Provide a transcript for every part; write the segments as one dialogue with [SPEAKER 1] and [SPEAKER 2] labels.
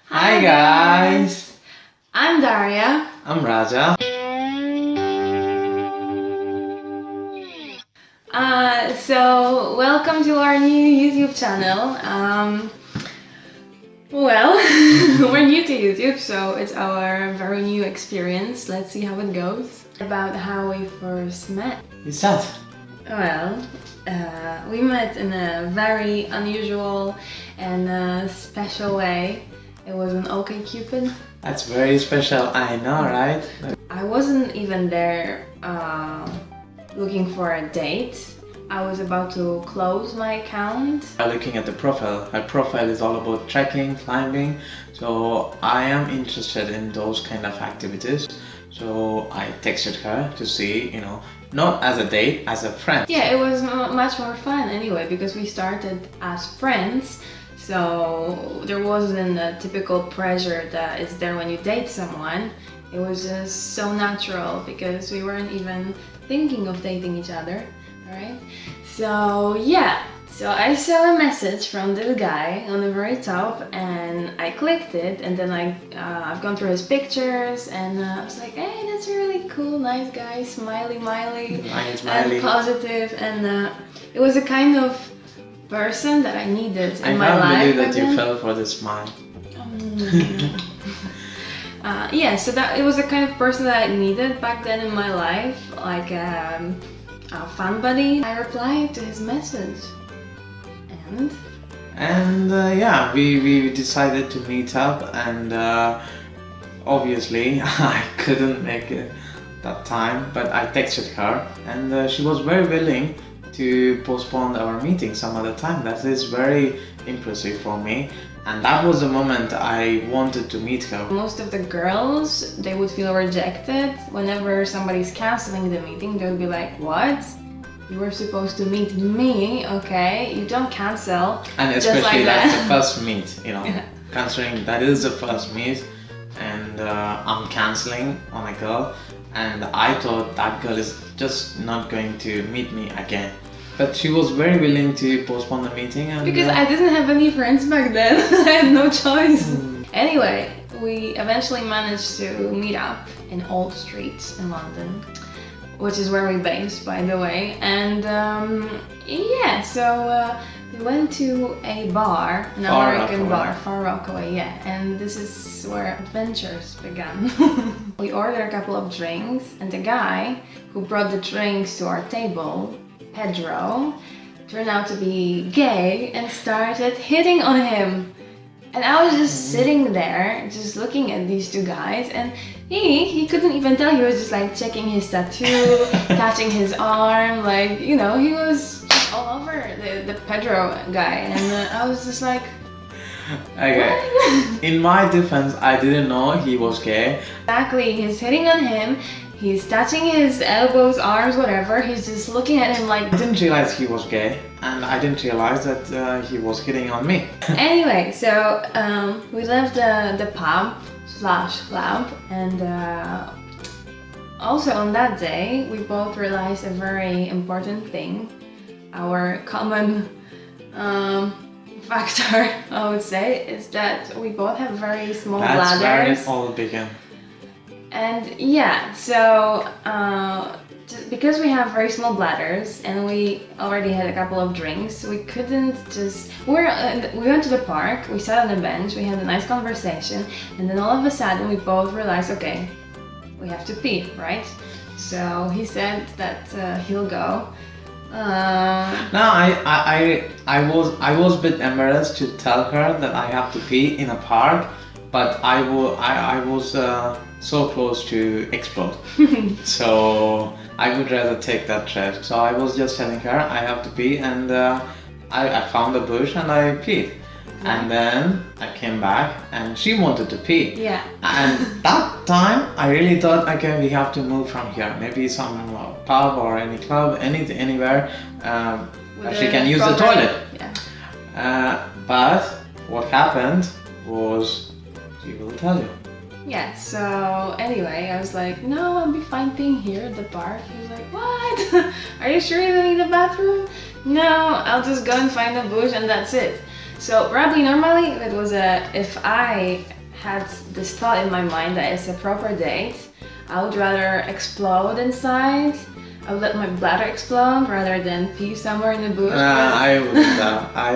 [SPEAKER 1] Hi guys!
[SPEAKER 2] I'm Daria.
[SPEAKER 1] I'm Raja.
[SPEAKER 2] So welcome to our new YouTube channel. We're new to YouTube, so it's our very new experience. Let's see how it goes. About how we first met.
[SPEAKER 1] What's that?
[SPEAKER 2] Well, we met in a very unusual and special way. It was an OkCupid.
[SPEAKER 1] That's very special, I know, right?
[SPEAKER 2] I wasn't even there looking for a date. I was about to close my account.
[SPEAKER 1] Looking at the profile, her profile is all about trekking, climbing, so I am interested in those kind of activities. So I texted her to see, not as a date, as a friend.
[SPEAKER 2] Yeah, it was much more fun anyway because we started as friends. So there wasn't a typical pressure that is there when you date someone. It was just so natural because we weren't even thinking of dating each other, right? So yeah, so I saw a message from this guy on the very top and I clicked it, and then I've gone through his pictures and I was like, hey, that's a really cool, nice guy, smiley, and positive, and it was a kind of person that I needed in my life.
[SPEAKER 1] I can't believe that you fell for the smile.
[SPEAKER 2] Yeah, so that it was the kind of person that I needed back then in my life, like a fun buddy. I replied to his message,
[SPEAKER 1] and yeah, we decided to meet up, and obviously I couldn't make it that time, but I texted her, and she was very willing to postpone our meeting some other time. That is very impressive for me, and that was the moment I wanted to meet her.
[SPEAKER 2] Most of the girls, they would feel rejected whenever somebody's canceling the meeting. They would be like, what? You were supposed to meet me, okay? You don't cancel.
[SPEAKER 1] And especially just like that's the first meet, yeah. Considering that is the first meet, and I'm canceling on a girl, and I thought that girl is just not going to meet me again. But she was very willing to postpone the meeting. And,
[SPEAKER 2] because I didn't have any friends back then. I had no choice. Anyway, we eventually managed to meet up in Old Street in London, which is where we based, by the way. And yeah, so we went to a bar, an American bar, Far Rockaway, yeah. And this is where adventures began. We ordered a couple of drinks, and the guy who brought the drinks to our table, Pedro, turned out to be gay and started hitting on him. And I was just sitting there, just looking at these two guys, and he couldn't even tell. He was just like checking his tattoo, touching his arm, like, he was all over the Pedro guy, and I was just like,
[SPEAKER 1] okay.
[SPEAKER 2] What?
[SPEAKER 1] In my defense, I didn't know he was gay.
[SPEAKER 2] Exactly, he's hitting on him. He's touching his elbows, arms, whatever. He's just looking at him like...
[SPEAKER 1] I didn't realize he was gay, and I didn't realize that he was hitting on me.
[SPEAKER 2] Anyway, so we left the pub/club, and also on that day, we both realized a very important thing. Our common factor, I would say, is that we both have very small bladders.
[SPEAKER 1] That's where it all began.
[SPEAKER 2] And yeah, so because we have very small bladders and we already had a couple of drinks, we couldn't just... We went to the park, we sat on a bench, we had a nice conversation, and then all of a sudden we both realized, okay, we have to pee, right? So he said that he'll go.
[SPEAKER 1] No, I was a bit embarrassed to tell her that I have to pee in a park, but I was so close to explode. So I would rather take that risk. So I was just telling her I have to pee, and I found a bush and I peed. And then I came back and she wanted to pee.
[SPEAKER 2] Yeah.
[SPEAKER 1] And that time I really thought, okay, we have to move from here. Maybe some pub or any club, anywhere where she can use the toilet.
[SPEAKER 2] Yeah.
[SPEAKER 1] But what happened was, she will tell you.
[SPEAKER 2] Yeah, so anyway, I was like, no, I'll be fine being here at the park. He was like, what? Are you sure you don't need a bathroom? No, I'll just go and find a bush and that's it. So probably normally it was if I had this thought in my mind that it's a proper date, I would rather explode inside. I would let my bladder explode rather than pee somewhere in the bush.
[SPEAKER 1] I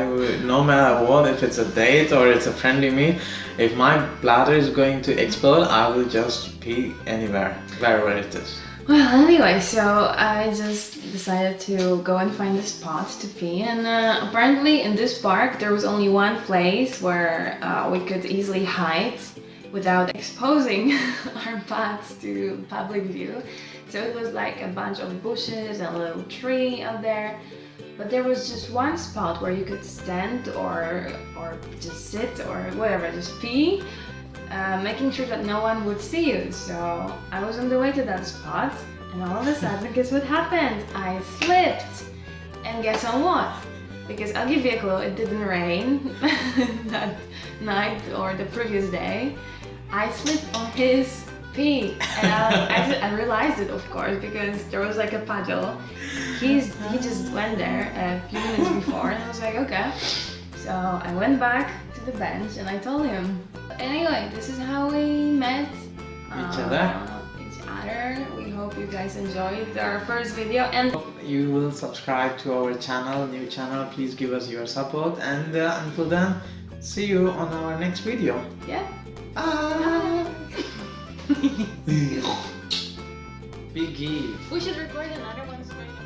[SPEAKER 1] would, no matter what, if it's a date or it's a friendly meet, if my bladder is going to explode, I will just pee anywhere, wherever it is.
[SPEAKER 2] Well, anyway, so I just decided to go and find a spot to pee, and apparently in this park there was only one place where we could easily hide without exposing our butts to public view. So it was like a bunch of bushes and a little tree out there, but there was just one spot where you could stand or just sit or whatever, just pee. Making sure that no one would see you. So I was on the way to that spot, and all of a sudden, guess what happened? I slipped. And guess on what? Because I'll give you a clue, it didn't rain that night or the previous day. I slipped on his pee, and I realized it, of course, because there was like a puddle. He just went there a few minutes before, and I was like, okay. So I went back to the bench and I told him. Anyway, this is how we met
[SPEAKER 1] Each other.
[SPEAKER 2] We hope you guys enjoyed our first video, and
[SPEAKER 1] You will subscribe to our channel, new channel. Please give us your support, and until then, see you on our next video.
[SPEAKER 2] yeah.
[SPEAKER 1] Big gift.
[SPEAKER 2] We should record another one straight